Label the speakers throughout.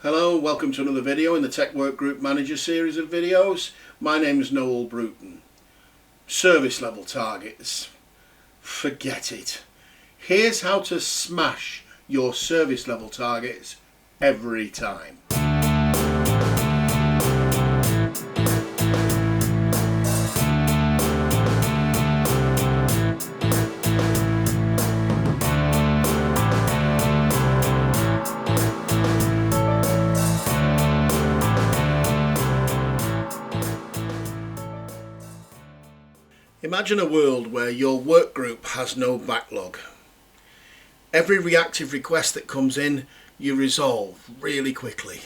Speaker 1: Hello, welcome to another video in the Tech Work Group Manager series of videos. My name is Noel Bruton. Service level targets. Forget it. Here's how to smash your service level targets every time. Imagine a world where your work group has no backlog. Every reactive request that comes in, you resolve really quickly.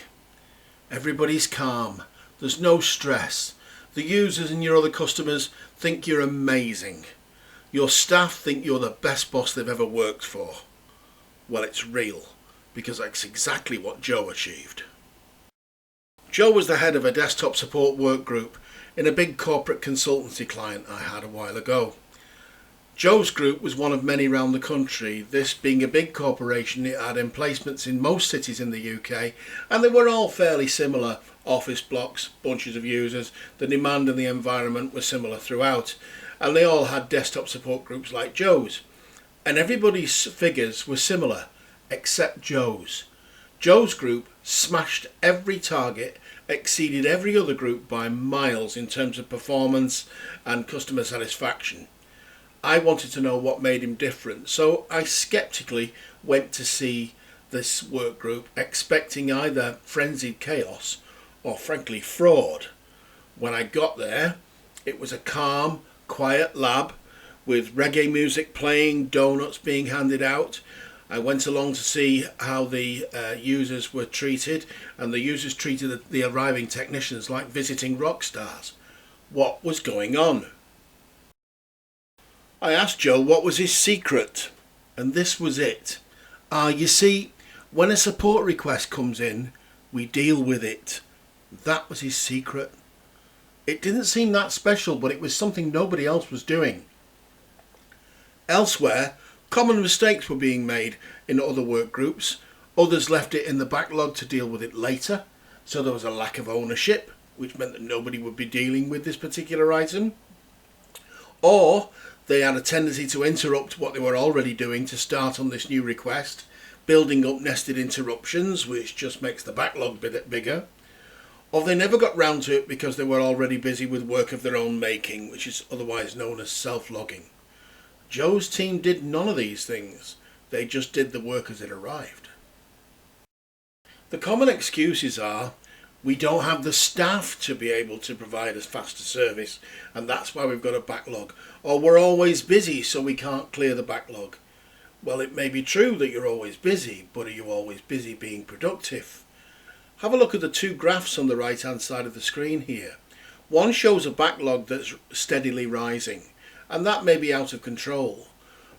Speaker 1: Everybody's calm. There's no stress. The users and your other customers think you're amazing. Your staff think you're the best boss they've ever worked for. Well, it's real, because that's exactly what Joe achieved. Joe was the head of a desktop support work group in a big corporate consultancy client I had a while ago. Joe's group was one of many around the country. This being a big corporation, it had emplacements in most cities in the UK, and they were all fairly similar. Office blocks, bunches of users, the demand and the environment were similar throughout, and they all had desktop support groups like Joe's. And everybody's figures were similar, except Joe's. Joe's group smashed every target, exceeded every other group by miles in terms of performance and customer satisfaction. I wanted to know what made him different, so I skeptically went to see this work group, expecting either frenzied chaos or frankly fraud. When I got there, it was a calm, quiet lab with reggae music playing, donuts being handed out. I went along to see how the users were treated, and the users treated the arriving technicians like visiting rock stars. What was going on? I asked Joe what was his secret, and this was it. You see, when a support request comes in, we deal with it. That was his secret. It didn't seem that special, but it was something nobody else was doing. Elsewhere, common mistakes were being made in other work groups. Others left it in the backlog to deal with it later, so there was a lack of ownership, which meant that nobody would be dealing with this particular item. Or they had a tendency to interrupt what they were already doing to start on this new request, building up nested interruptions, which just makes the backlog bigger. Or they never got round to it because they were already busy with work of their own making, which is otherwise known as self-logging. Joe's team did none of these things. They just did the work as it arrived. The common excuses are, we don't have the staff to be able to provide us faster service, and that's why we've got a backlog. Or we're always busy, so we can't clear the backlog. Well, it may be true that you're always busy, but are you always busy being productive? Have a look at the two graphs on the right hand side of the screen here. One shows a backlog that's steadily rising, and that may be out of control.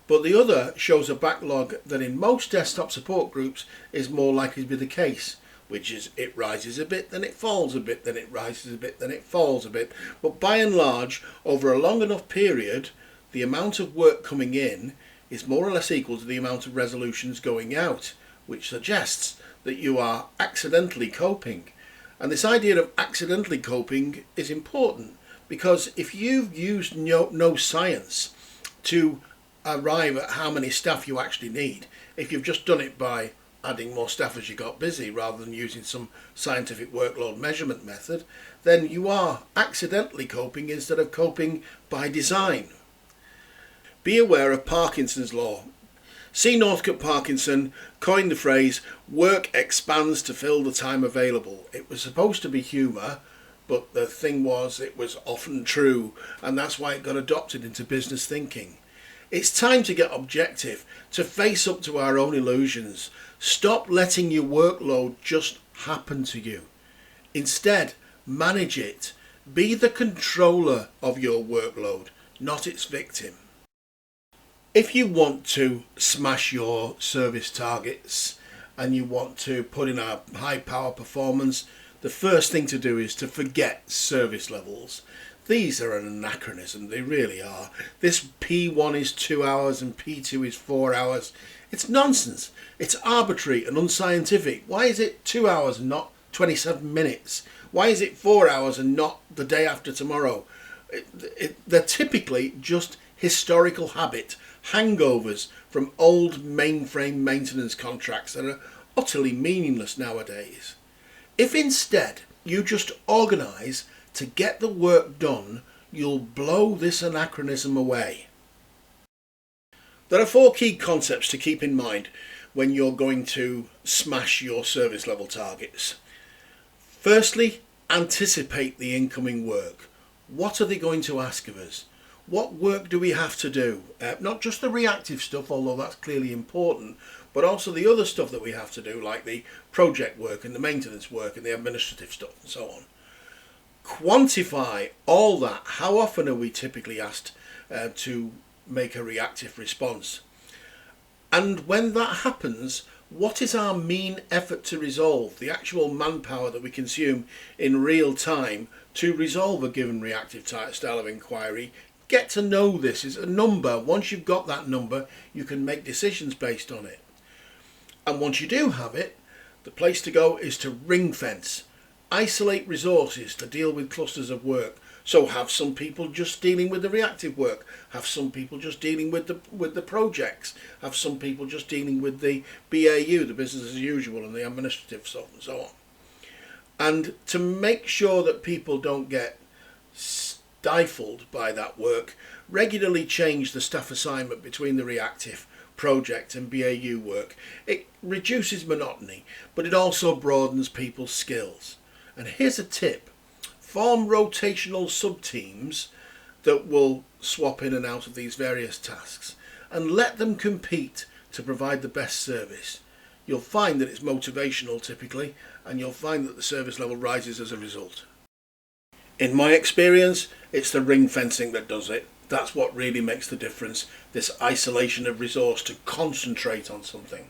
Speaker 1: But the other shows a backlog that in most desktop support groups is more likely to be the case, which is it rises a bit, then it falls a bit, then it rises a bit, then it falls a bit. But by and large, over a long enough period, the amount of work coming in is more or less equal to the amount of resolutions going out, which suggests that you are accidentally coping. And this idea of accidentally coping is important, because if you've used no science to arrive at how many staff you actually need, if you've just done it by adding more staff as you got busy rather than using some scientific workload measurement method, then you are accidentally coping instead of coping by design. Be aware of Parkinson's law. C. Northcote Parkinson coined the phrase, work expands to fill the time available. It was supposed to be humour, but the thing was, it was often true, and that's why it got adopted into business thinking. It's time to get objective, to face up to our own illusions. Stop letting your workload just happen to you. Instead, manage it. Be the controller of your workload, not its victim. If you want to smash your service targets and you want to put in a high power performance, the first thing to do is to forget service levels. These are an anachronism, they really are. This P1 is 2 hours and P2 is 4 hours. It's nonsense. It's arbitrary and unscientific. Why is it 2 hours and not 27 minutes? Why is it 4 hours and not the day after tomorrow? They're typically just historical habit, hangovers from old mainframe maintenance contracts that are utterly meaningless nowadays. If instead you just organise to get the work done, you'll blow this anachronism away. There are 4 key concepts to keep in mind when you're going to smash your service level targets. Firstly, anticipate the incoming work. What are they going to ask of us? What work do we have to do? Not just the reactive stuff, although that's clearly important, but also the other stuff that we have to do, like the project work and the maintenance work and the administrative stuff and so on. Quantify all that. How often are we typically asked to make a reactive response? And when that happens, what is our mean effort to resolve, the actual manpower that we consume in real time to resolve a given reactive style of inquiry? Get to know this is a number. Once you've got that number, you can make decisions based on it. And once you do have it, the place to go is to ring fence. Isolate resources to deal with clusters of work. So have some people just dealing with the reactive work, have some people just dealing with the projects, have some people just dealing with the BAU, the business as usual, and the administrative stuff and so on. And to make sure that people don't get stifled by that work, regularly change the staff assignment between the reactive, project and BAU work. It reduces monotony, but it also broadens people's skills. And here's a tip: form rotational sub-teams that will swap in and out of these various tasks and let them compete to provide the best service. You'll find that it's motivational typically, and you'll find that the service level rises as a result. In my experience, it's the ring fencing that does it. That's what really makes the difference, this isolation of resource to concentrate on something.